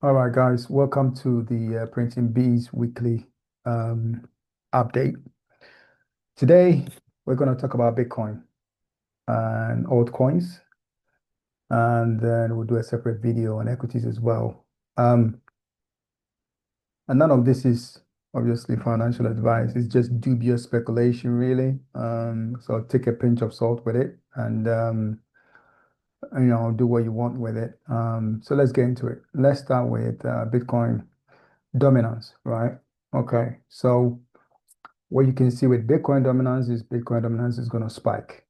All right, guys, welcome to the Printing Bees weekly um, update. Today, we're going to talk about Bitcoin and altcoins, and then we'll do a separate video on equities as well. Um, and none of this is obviously financial advice, it's just dubious speculation, really. So take a pinch of salt with it and do what you want with it. So let's get into it. Let's start with Bitcoin dominance, right? Okay, so what you can see with Bitcoin dominance is going to spike,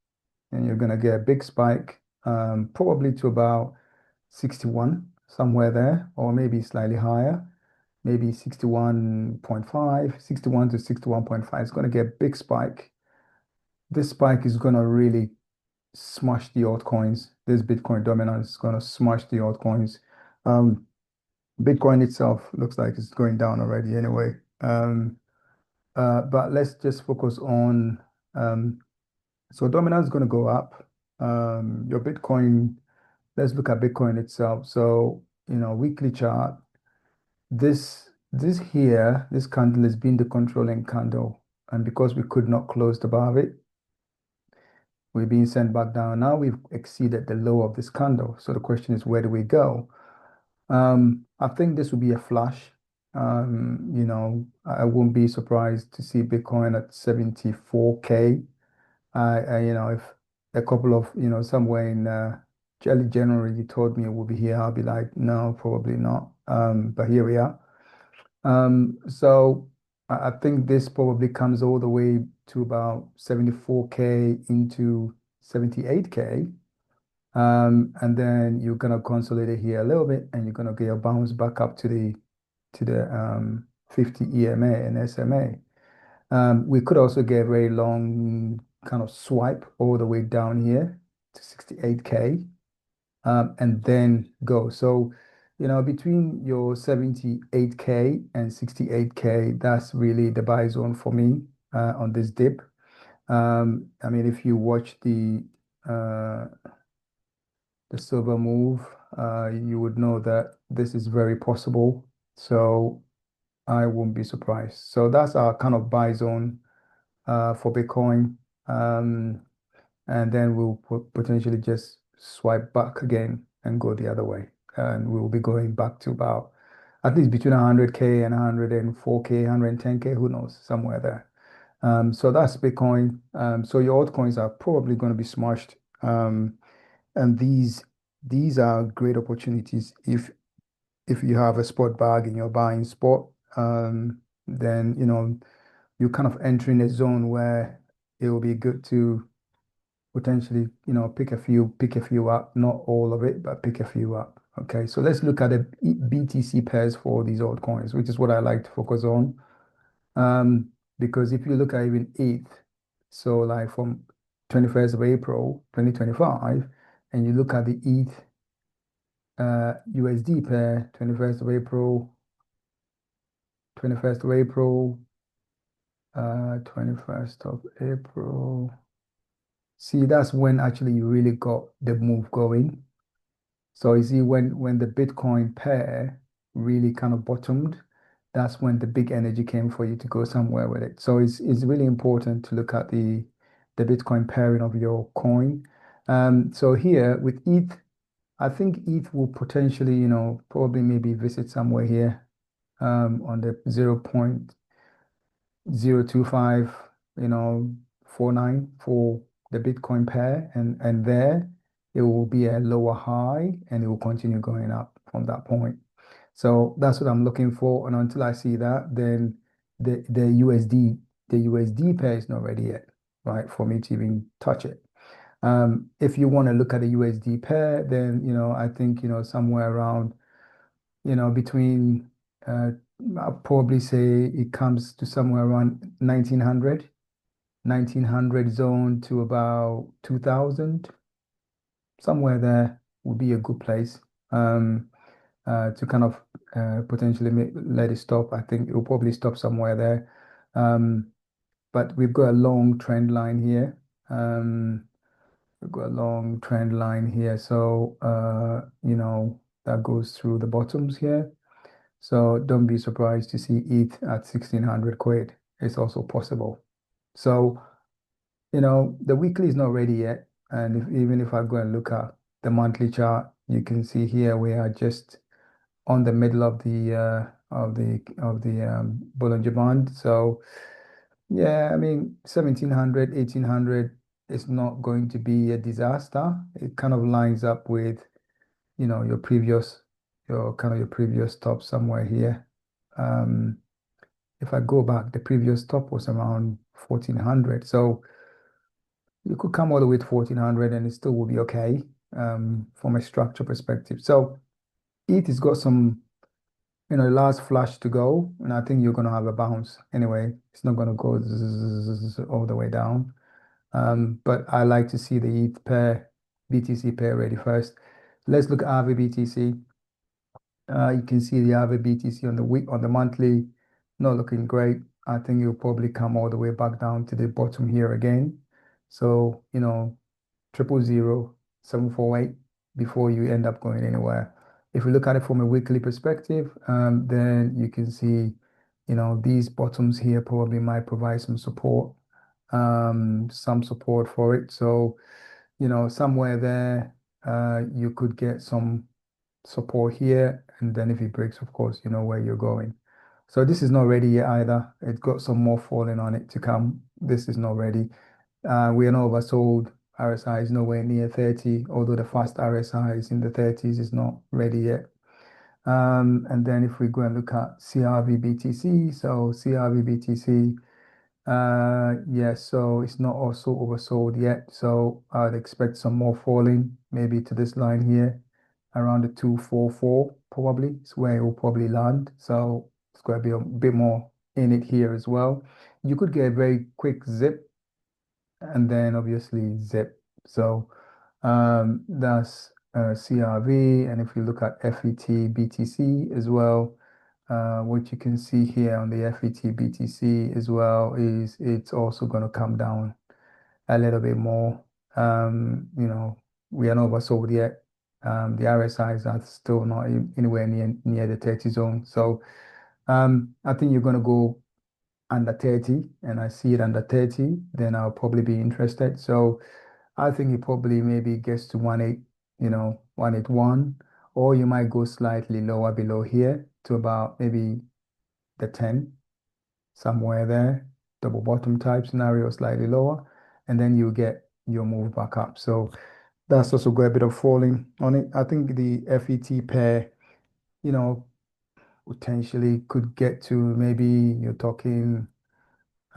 and you're going to get a big spike, probably to about 61, somewhere there, or maybe slightly higher, maybe 61.5, 61 to 61.5. It's going to get a big spike. This spike is going to really smash the altcoins. This Bitcoin dominance is going to smash the altcoins. Um, Bitcoin itself looks like it's going down already anyway. But let's just focus on so dominance is going to go up. Your Bitcoin, let's look at Bitcoin itself. So, weekly chart, this here, this candle has been the controlling candle. And because we could not close above it, we're being sent back down. Now we've exceeded the low of this candle. So the question is, where do we go? I think this will be a flash. I won't be surprised to see Bitcoin at 74K. If a couple of, somewhere in early January you told me it would be here, I'll be like, no, probably not. But here we are. So I think this probably comes all the way to about 74K into 78K. And then you're gonna consolidate here a little bit, and you're gonna get a bounce back up to the 50 EMA and SMA. We could also get a very long kind of swipe all the way down here to 68K, and then go. So, between your 78K and 68K, that's really the buy zone for me on this dip. I mean, if you watch uh, the silver move, you would know that this is very possible. So I won't be surprised. So that's our kind of buy zone for Bitcoin. Um, and then we'll potentially just swipe back again and go the other way. And we'll be going back to about at least between 100K and 104K, 110K, who knows, somewhere there. So that's Bitcoin. So your altcoins are probably going to be smashed. And these are great opportunities if you have a spot bag and you're buying spot, then you're kind of entering a zone where it will be good to potentially, pick a few up, not all of it, but pick a few up. Okay, so let's look at the BTC pairs for these altcoins, which is what I like to focus on. Um, because if you look at even ETH, so like from 21st of April, 2025, and you look at the ETH USD pair, 21st of April, 21st of April. See, that's when actually you really got the move going. So you see, when the Bitcoin pair really kind of bottomed, that's when the big energy came for you to go somewhere with it. So it's really important to look at the Bitcoin pairing of your coin. So here with ETH, I think ETH will potentially, probably maybe visit somewhere here on the 0.025, 49 for the Bitcoin pair, and there it will be a lower high and it will continue going up from that point. So that's what I'm looking for. And until I see that, then the USD pair is not ready yet, right, for me to even touch it. If you want to look at the USD pair, then I think somewhere around between I'll probably say it comes to somewhere around 1900 zone to about 2000, somewhere there would be a good place to kind of potentially let it stop. I think it will probably stop somewhere there. Um, but we've got a long trend line here. We've got a long trend line here. So, that goes through the bottoms here. So don't be surprised to see ETH at 1600 quid. It's also possible. So, the weekly is not ready yet. And even if I go and look at the monthly chart, you can see here we are just on the middle of the Bollinger Band. So yeah, I mean 1700, 1800 is not going to be a disaster. It kind of lines up with, your previous top somewhere here. Um, if I go back, the previous top was around 1400. So you could come all the way to 1400 and it still will be okay, from a structure perspective. So it has got some, last flash to go, and I think you're going to have a bounce anyway. It's not going to go all the way down. But I like to see the ETH pair, BTC pair ready first. Let's look at Aave BTC. You can see the Aave BTC on the week, on the monthly, not looking great. I think you'll probably come all the way back down to the bottom here again. So, 000 748 before you end up going anywhere. If you look at it from a weekly perspective, then you can see, these bottoms here probably might provide some support for it. So, somewhere there, you could get some support here. And then if it breaks, of course, you know where you're going. So this is not ready yet either. It's got some more falling on it to come. This is not ready. We are not oversold. RSI is nowhere near 30, although the fast RSI is in the 30s, is not ready yet. And then if we go and look at CRV BTC, so CRV BTC, yes, so it's not also oversold yet. So I'd expect some more falling, maybe to this line here, around the 244, probably. It's where it will probably land. So it's going to be a bit more in it here as well. You could get a very quick zip and then obviously zip. So that's CRV. And if you look at FET BTC as well, what you can see here on the FET BTC as well is it's also going to come down a little bit more. We are not oversold yet. The RSIs are still not anywhere near the 30 zone. So I think you're going to go under 30 and I see it under 30, then I'll probably be interested. So I think it probably maybe gets to 18, 181, or you might go slightly lower below here to about maybe the 10, somewhere there, double bottom type scenario, slightly lower, and then you get your move back up. So that's also got a bit of falling on it. I think the FET pair, you know, potentially could get to, maybe you're talking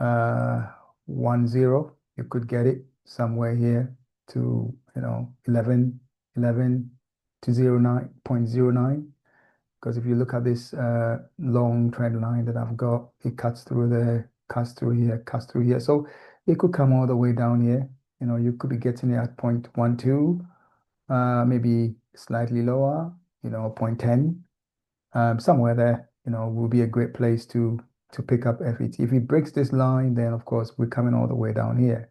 uh 10. You could get it somewhere here to 11 to 0.09, because if you look at this long trend line that I've got, it cuts through there, cuts through here, cuts through here. So it could come all the way down here. You could be getting it at 0.12, maybe slightly lower, 0.10, somewhere there, will be a great place to pick up FET. If it breaks this line, then of course we're coming all the way down here.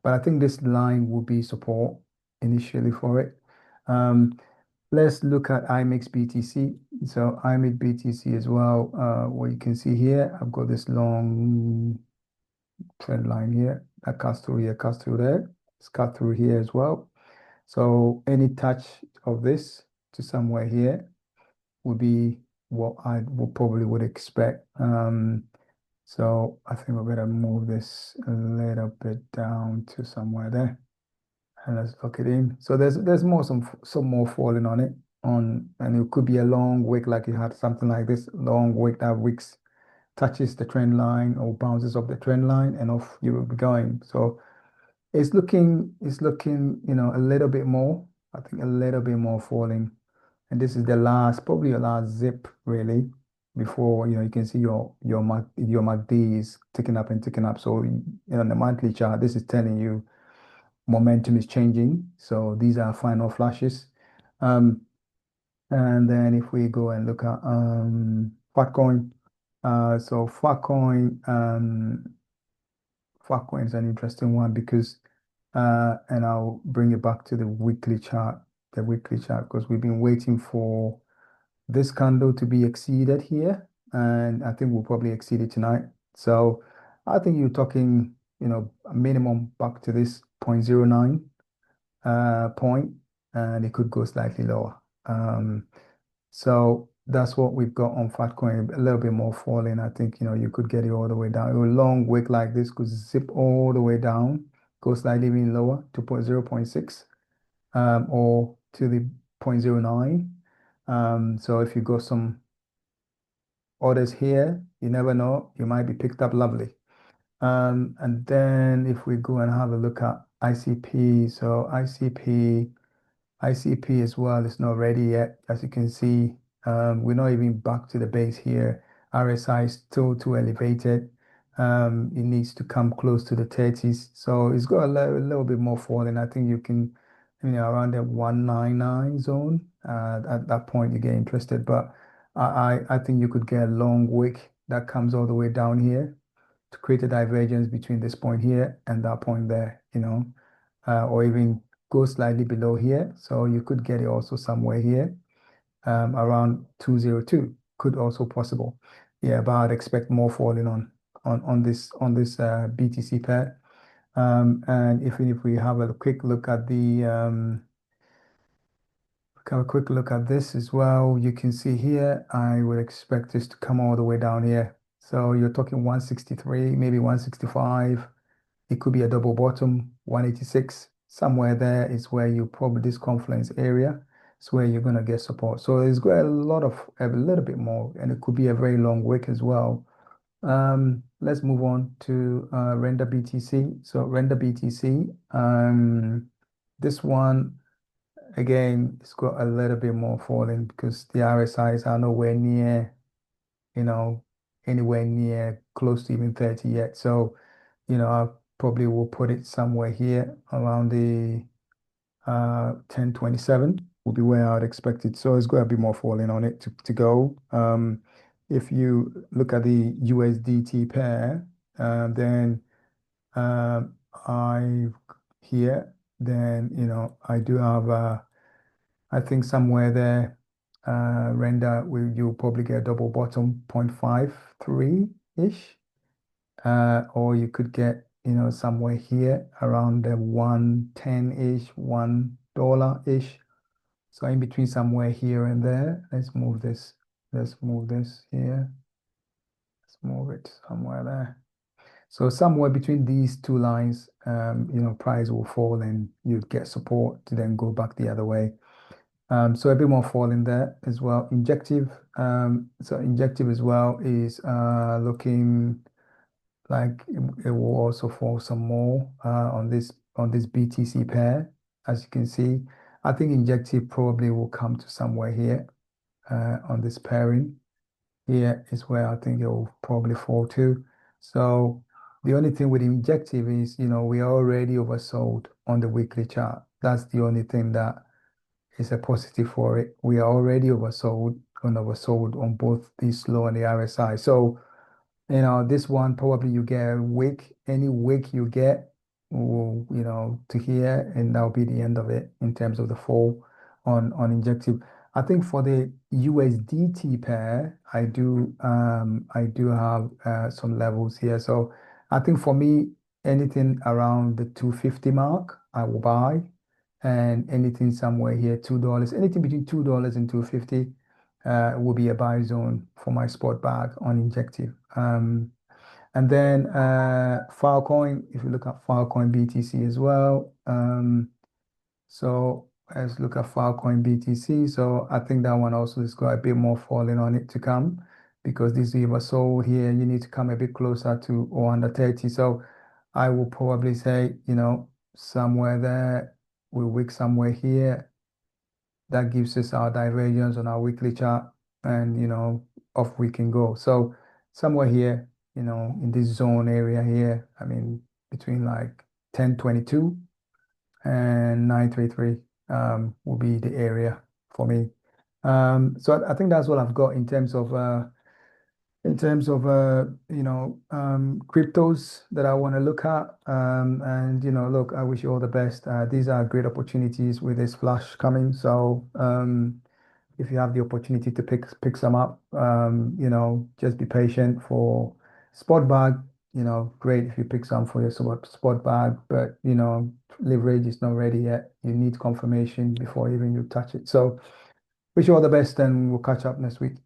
But I think this line will be support initially for it. Let's look at IMEX BTC. So IMEX BTC as well, what you can see here, I've got this long trend line here that cuts through here, cuts through there. It's cut through here as well. So any touch of this to somewhere here would be what I would expect. So I think we better move this a little bit down to somewhere there, and let's lock it in. So there's some more falling on it, and it could be a long wick, like you had something like this long wick that wicks touches the trend line or bounces off the trend line, and off you will be going. So it's looking, a little bit more. I think a little bit more falling. And this is the last, probably your last zip really, before, you can see your MACD is ticking up and ticking up. So, on the monthly chart, this is telling you momentum is changing. So these are final flashes. Um, and then if we go and look at Fatcoin, so Fatcoin is an interesting one because and I'll bring it back to the weekly chart, because we've been waiting for this candle to be exceeded here, and I think we'll probably exceed it tonight. So I think you're talking, a minimum back to this 0.09 point, and it could go slightly lower. So that's what we've got on Fatcoin, a little bit more falling. I think, you could get it all the way down. A long wick like this could zip all the way down, go slightly even lower to 0.6, or to the 0.09. So if you got some orders here, you never know, you might be picked up lovely. And then if we go and have a look at ICP, so ICP as well is not ready yet. As you can see, we're not even back to the base here. RSI is still too elevated. It needs to come close to the 30s. So it's got a little bit more falling. I think you can, around the 199 zone. At that point, you get interested. But I think you could get a long wick that comes all the way down here to create a divergence between this point here and that point there, or even go slightly below here. So you could get it also somewhere here, around 202 could also possible. Yeah, but I'd expect more falling on this BTC pair. And if we have a quick look at this as well, you can see here, I would expect this to come all the way down here. So you're talking 163, maybe 165. It could be a double bottom, 186. Somewhere there is where you probably this confluence area is where you're gonna get support. So it's got a little bit more, and it could be a very long wick as well. Let's move on to render BTC. So render BTC, this one again, it's got a little bit more falling because the RSIs are nowhere near, you know, anywhere near close to even 30 yet. So, I probably will put it somewhere here around the 1027 will be where I'd expect it. So it's got a bit more falling on it to go. If you look at the USDT pair, then I here, then I do have I think somewhere there, render you'll probably get a double bottom 0.53-ish, or you could get, somewhere here around the 110-ish, $1-ish. So in between somewhere here and there, let's move this. Let's move this here. Let's move it somewhere there. So somewhere between these two lines, price will fall and you'd get support to then go back the other way. So a bit more fall in there as well. Injective, so Injective as well is looking like it will also fall some more on this BTC pair. As you can see, I think Injective probably will come to somewhere here on this pairing. Here is where I think it will probably fall to. So the only thing with Injective is, we are already oversold on the weekly chart. That's the only thing that is a positive for it. We are already oversold on both the slow and the RSI. So, this one probably you get a wick, any wick you get will, to here, and that'll be the end of it in terms of the fall on Injective. I think for the USDT pair, I do have some levels here. So I think for me, anything around the 250 mark, I will buy, and anything somewhere here, $2, anything between $2 and 250 will be a buy zone for my spot bag on Injective. And then Filecoin, if you look at Filecoin BTC as well. So let's look at Filecoin BTC. So I think that one also has got a bit more falling on it to come because this river soul here, you need to come a bit closer to or under 30. So I will probably say, somewhere there, we'll wick somewhere here. That gives us our divergence on our weekly chart, and off we can go. So somewhere here, in this zone area here, I mean, between like 1022 and 933 will be the area for me. So I think that's what I've got in terms of cryptos that I want to look at. And look, I wish you all the best. These are great opportunities with this flash coming. So if you have the opportunity to pick some up, just be patient for sport bag. Great if you pick some for your sport bag, but leverage is not ready yet. You need confirmation before even you touch it. So wish you all the best, and we'll catch up next week.